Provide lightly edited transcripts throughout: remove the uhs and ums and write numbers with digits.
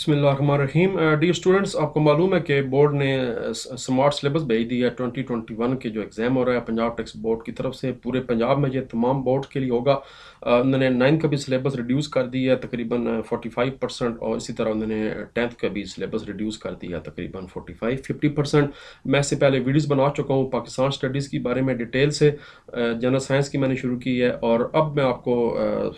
बिस्मिल्लाहिर्रहमानिर्रहीम। Dear students, आपको मालूम है कि बोर्ड ने स्मार्ट सिलेबस भेज दिया है। 2021 के जो एग्ज़ाम हो रहा है पंजाब टेक्स बोर्ड की तरफ से, पूरे पंजाब में ये तमाम बोर्ड के लिए होगा। उन्होंने 9th का भी सिलेबस रिड्यूस कर दिया है तकरीबन 45%, और इसी तरह उन्होंने 10th का भी सिलेबस रिड्यूस कर दिया तकरीबन 45-50%। मैं इससे पहले वीडियोज़ बना चुका हूँ पाकिस्तान स्टडीज़ के बारे में डिटेल से। जनरल साइंस की मैंने शुरू की है, और अब मैं आपको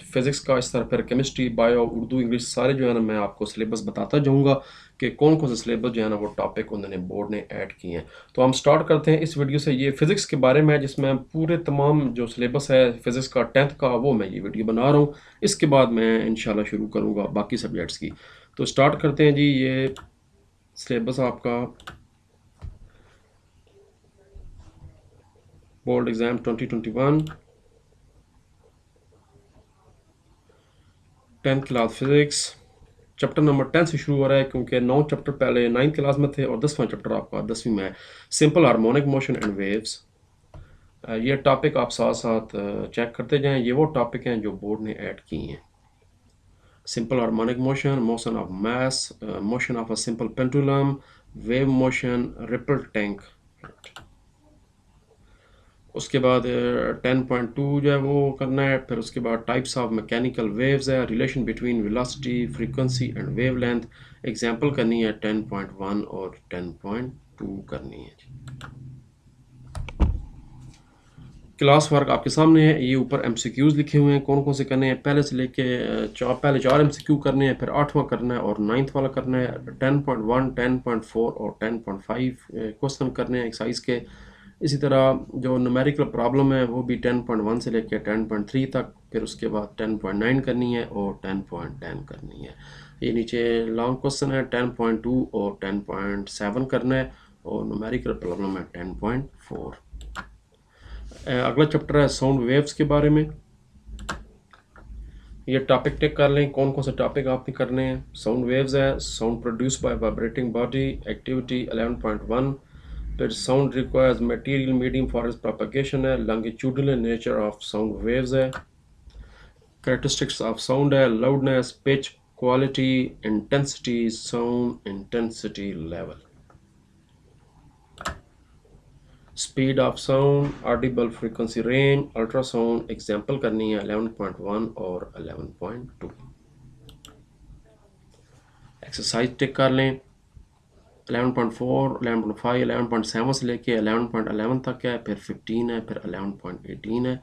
फ़िज़िक्स का, इस तरह फिर केमिस्ट्री, बायो, उर्दू, इंग्लिश सारे जो है ना मैं आपको सिलेबस बताता जाऊँगा कि कौन कौन से सिलेबस जो है ना वो टॉपिक उन्होंने बोर्ड ने ऐड किए हैं। तो हम स्टार्ट करते हैं इस वीडियो से। ये फ़िज़िक्स के बारे में है, जिसमें पूरे तमाम जो सिलेबस है फ़िज़िक्स का 10th का, वो मैं ये वीडियो बना रहा हूँ। इसके बाद मैं इंशाल्लाह शुरू करूँगा बाकी सब्जेक्ट्स की। तो स्टार्ट करते हैं जी। ये सिलेबस आपका board exam 2021 10th class physics chapter number 10 से शुरू हो रहा है, क्योंकि 9 चैप्टर पहले 9th क्लास में थे और 10वां चैप्टर आपका 10वीं में है। Simple harmonic motion and waves. ये टॉपिक आप साथ साथ चेक करते जाएं। ये वो टॉपिक हैं जो बोर्ड ने ऐड किए हैं। Simple harmonic motion, motion of mass, motion of a simple pendulum, wave motion, ripple tank. उसके बाद 10.2 जो है वो करना है। फिर उसके बाद टाइप्स ऑफ मैकेनिकल वेव्स है, relation between velocity, frequency and wavelength. Example करनी है 10.1 और 10.2 करनी है। क्लास वर्क आपके सामने है। ये ऊपर एमसीक्यूज लिखे हुए हैं, कौन कौन से करने हैं। पहले से लेके पहले 4 एमसीक्यू करने हैं, फिर 8वां करना है और 9th वाला करना है। 10.1, 10.4 और 10.5 क्वेश्चन करने हैं एक्सरसाइज के। इसी तरह जो न्यूमेरिकल प्रॉब्लम है वो भी 10.1 से लेकर 10.3 तक, फिर उसके बाद 10.9 करनी है और 10.10 करनी है। ये नीचे लॉन्ग क्वेश्चन है 10.2 और 10.7 करना है, और न्यूमेरिकल प्रॉब्लम है 10.4। अगला चैप्टर है साउंड वेव्स के बारे में। ये टॉपिक टेक कर लें, कौन कौन से टॉपिक आपने करने हैं। साउंड वेव्स है, sound produce by vibrating body, activity 11.1। फिर sound requires material medium for its propagation है, longitudinal nature of sound waves है, कैरेक्टरिस्टिक्स ऑफ साउंड है, loudness, pitch, quality, intensity, sound intensity level, speed of sound, audible frequency range, ultrasound. Example करनी है 11.1 और 11.2। Exercise टिक कर लें। 11.4, 11.5, 11.7 से लेके 11.11 तक है, फिर 15 है, फिर 11.18 है।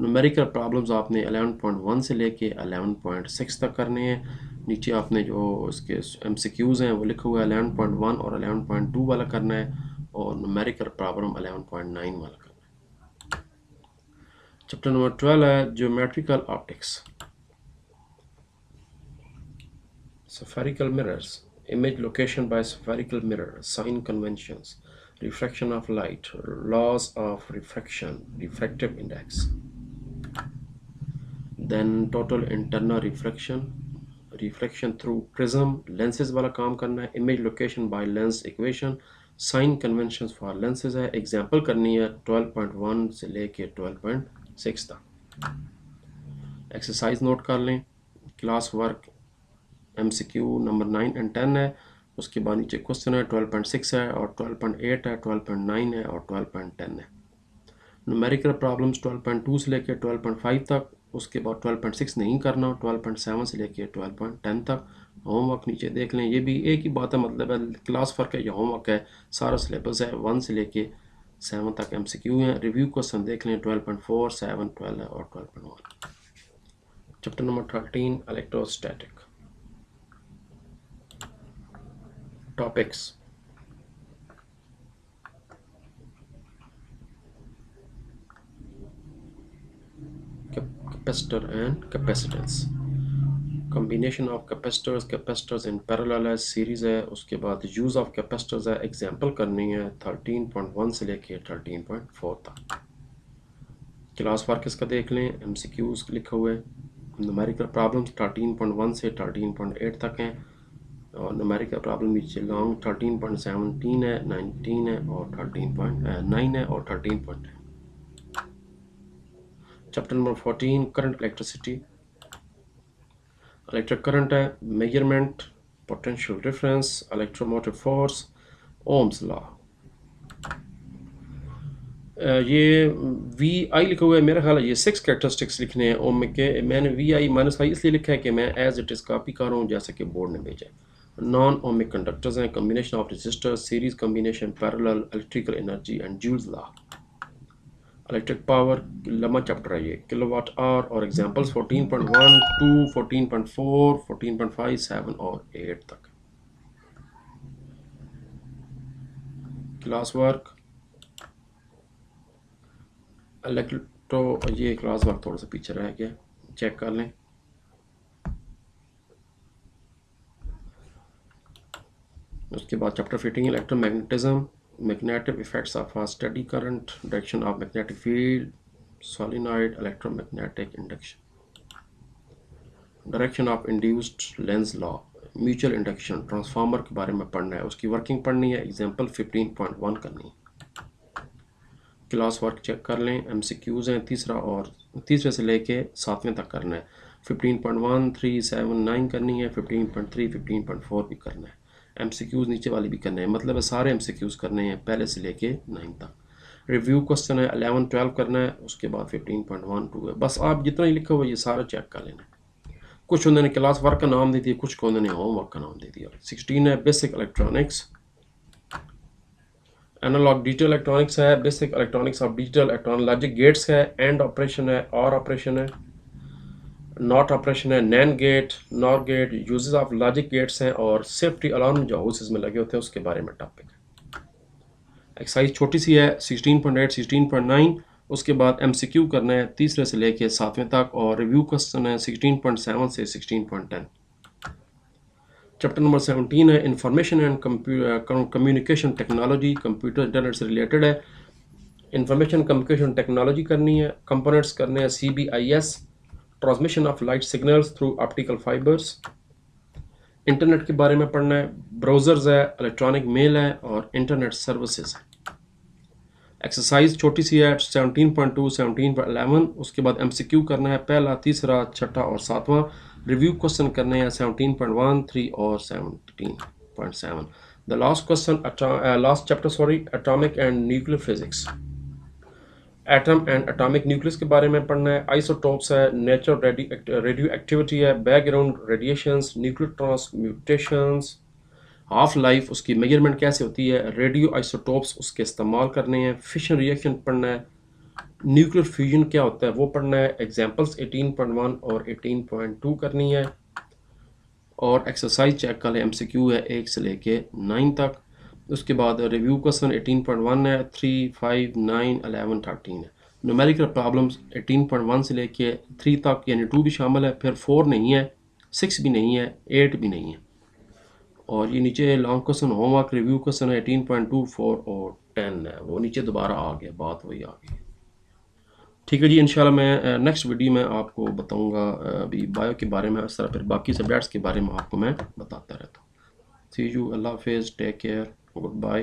न्यूमेरिकल प्रॉब्लम्स आपने 11.1 से लेके 11.6 तक करने हैं। नीचे आपने जो इसके एमसीक्यूज़ हैं वो लिखा हुआ है 11.1 और 11.2 वाला करना है, और न्यूमेरिकल प्रॉब्लम 11.9 वाला करना है। चैप्टर नंबर 12 है geometrical optics. Spherical mirrors, image location by spherical mirror, sign conventions, refraction of light, laws of refraction, refractive index. Then total internal reflection, reflection through prism, lenses वाला काम करना है, image location by lens equation, sign conventions for lenses है। Example करनी है 12.1 से लेके 12.6 तक। एक्सरसाइज नोट कर लें। Class work MCQ number 9 and 10 है। उसके बाद नीचे क्वेश्चन है 12.6 है और 12.8 है, 12.9 है और 12.10 है। न्यूमेरिकल प्रॉब्लम्स 12.2 से लेकर 12.5 तक। उसके बाद 12.6 नहीं करना, 12.7 से लेकर 12.10 तक। होमवर्क नीचे देख लें। ये भी एक ही बात है, मतलब है क्लास वर्क है या होमवर्क है, सारा सिलेबस है। 1 से लेके 7 तक MCQ हैं। रिव्यू क्वेश्चन देख लें 12.4, 7, 12 और 12.1। Chapter number 13 electrostatic. Topics capacitor and capacitance, combination of capacitors in parallel है, सीरीज है। उसके बाद यूज ऑफ कैपेसिटर्स है। एग्जांपल करनी है 13.1 से लेके 13.4 तक। क्लास वर्क इसका देख लें, MCQs लिखा हुआ है। न्यूमेरिकल प्रॉब्लम्स 13.1 से 13.8 तक हैं, और न्यूमेरिकल प्रॉब्लम नीचे लॉन्ग 13.17 है, 19 है और 13.9 है और 13.10। Chapter number 14 current electricity. Electric current है, measurement potential difference, electromotive force, Ohm's law. ये वी आई लिखा हुआ है, मेरा ख्याल है ये 6 कैरेक्टरिस्टिक्स लिखने हैं ओम के। मैंने वी आई माइनस आई इसलिए लिखा है कि मैं एज इट इज़ कॉपी कर रहा हूँ जैसे कि बोर्ड ने भेजा है। नॉन ओमिक कंडक्टर्स हैं, combination of resistors, series combination, parallel, electrical energy and Joule's law. Electric power लंबा चैप्टर है ये, किलोवाट आवर और एग्जांपल्स 14.1 2 14.4 14.5 7 और 8 तक। क्लास वर्क इलेक्ट्रो, ये क्लास वर्क थोड़ा सा पीछे रह गया, चेक कर लें। उसके बाद chapter fitting electromagnetism, magnetic effects of a steady current, direction of magnetic field, solenoid, electromagnetic induction, direction of induced Lenz law, mutual induction, transformer के बारे में पढ़ना है, उसकी वर्किंग पढ़नी है, एग्जांपल 15.1 करनी है। क्लास वर्क चेक कर लें, एमसीक्यूज़ हैं तीसरे से लेके 7वें तक करना है। 15.1 3 7 9 करनी है, 15.3 15.4 भी करना है। एमसीक्यूज़ नीचे वाली भी करने हैं, मतलब है सारे एमसीक्यूज़ करने हैं पहले से लेके 9 तक। रिव्यू क्वेश्चन है 11 12 करना है, उसके बाद 15.1 2 है। बस आप जितना ही लिखा हुआ ये सारा चेक कर लेना। कुछ उन्होंने क्लास वर्क का नाम दे दिया, कुछ को उन्होंने होमवर्क का नाम दे दिया। 16 है basic electronics, analog digital electronics है, basic electronics of digital electronic, logic gates है, एंड ऑपरेशन है, और ऑपरेशन है, नॉट ऑपरेशन है, nand gate, nor gate, uses of logic gates हैं, और सेफ्टी अलार्म जो हाउसेस में लगे होते हैं उसके बारे में टॉपिक है। एक्सरसाइज छोटी सी है 16.8 16.9, उसके बाद एमसीक्यू करना है तीसरे से लेके 7वें तक, और रिव्यू क्वेश्चन है 16.7 से 16.10। चैप्टर नंबर 17 है information and communication technology, computer internet से रिलेटेड है। इंफॉर्मेशन कम्युनिकेशन टेक्नोलॉजी करनी है, कंपोनेंट्स करने हैं CBIS, transmission of light signals through optical fibres. Internet के बारे में पढ़ना है, ब्राउज़र्स है, इलेक्ट्रॉनिक मेल है, और इंटरनेट सर्विसेज है। एक्सरसाइज छोटी सी है 17.2 17.11, उसके बाद MCQ करना है पहला, तीसरा, छठा और 7वां। रिव्यू क्वेश्चन करने हैं 17.1 3 और 17.7। The last question last chapter atomic and nuclear physics, atom and atomic nucleus के बारे में पढ़ना है। आइसोटोप्स है, नेचुरल रेडियो एक्टिविटी है, background radiations, nuclear transmutations, half life उसकी मेजरमेंट कैसे होती है, रेडियो आइसोटोप्स उसके इस्तेमाल करने हैं, फिशन रिएक्शन पढ़ना है, न्यूक्लियर फ्यूजन क्या होता है वो पढ़ना है। एग्जांपल्स 18.1 और 18.2 करनी है, और एक्सरसाइज चेक कर लें, MCQ है 1 से लेके 9 तक। उसके बाद रिव्यू क्वेश्चन 18.1 है, 3 5 9 11 13 है। न्यूमेरिकल प्रॉब्लम्स 18.1 से लेके 3 तक, यानी 2 भी शामिल है, फिर 4 नहीं है, 6 भी नहीं है, 8 भी नहीं है। और ये नीचे long question homework review question है 18.2 4 और 10 है, वो नीचे दोबारा आ गया, बात वही आ गई। ठीक है जी, इंशाल्लाह मैं नेक्स्ट वीडियो में आपको बताऊंगा अभी बायो के बारे में, इस तरह फिर बाकी सब्जेक्ट्स के बारे में आपको मैं बताता रहता हूँ। सी यू, अल्लाह हाफिज़, टेक केयर, गुड बाय।